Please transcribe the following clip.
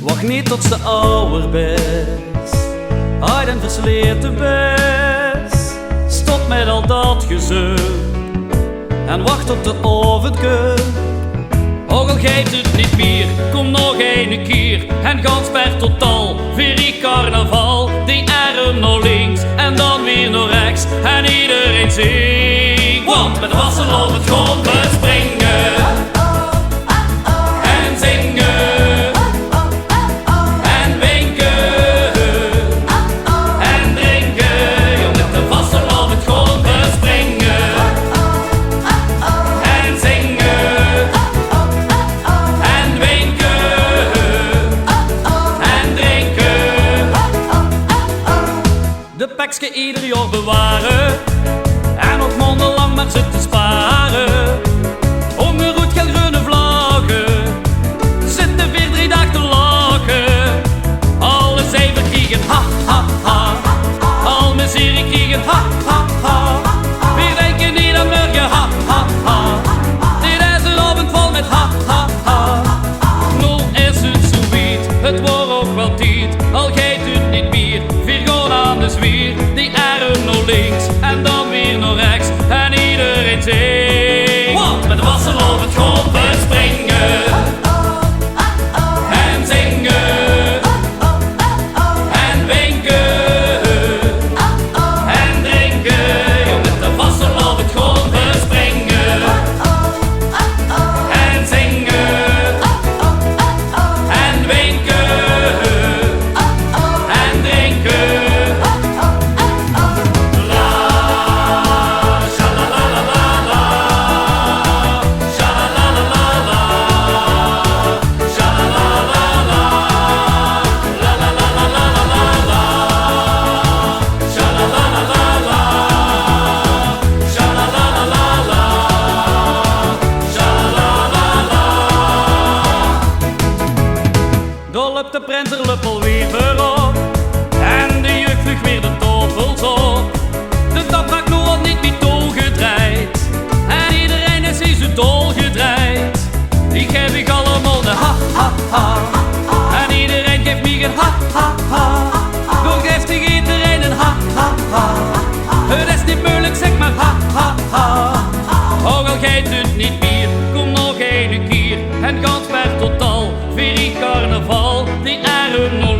Wacht niet tot ze ouder bent, uit en versleten best. Stop met al dat gezeur en wacht tot de avondkeer. Ook al geeft het niet meer, kom nog een keer. En gans per totaal, vier carnaval. Die arm naar links en dan weer naar rechts. En iedereen zingt, want met wassen op het grond we springen. En zingen. En winken. En drinken. Jong, met de wassen op het grond we springen. En zingen. En winken. En drinken. De pekske ieder jaar bewaren. En nog mondenlang maar zitten sparen. Ongeroet geen groene vlaggen. Zitten weer 3 dagen te lachen. Alles even kriegen, ha ha ha. Al mijn serie kriegen, ha ha ha. We denken niet aan morgen, ha ha ha. Dit is een avond vol met ha ha ha. Nu is het zo wiet, het wordt ook wel tijd. Al geeft het niet meer, vier gewoon aan de zwier. Die arm naar links en dan weer naar rechts. En iedereen zingt, want met wassen op het grond we springen. En zingen. En winken. En drinken. Jong, met de wassen op het grond we springen. En zingen. En winken. En drinken. Dol op de prenterlup alweer voorop. En de jeugd vlucht weer de tafels op. De tap raakt nu al niet meer toegedraaid. En iedereen is hier zo dolgedraaid. Die geef ik allemaal de ha ha ha. En iedereen geeft mij een ha ha ha. Door geeft zich iedereen een ha ha ha. Het is niet moeilijk, zeg maar ha ha ha. Ook al geeft het niet meer, kom nog een keer. En gans per totaal, weer carnaval. Die arm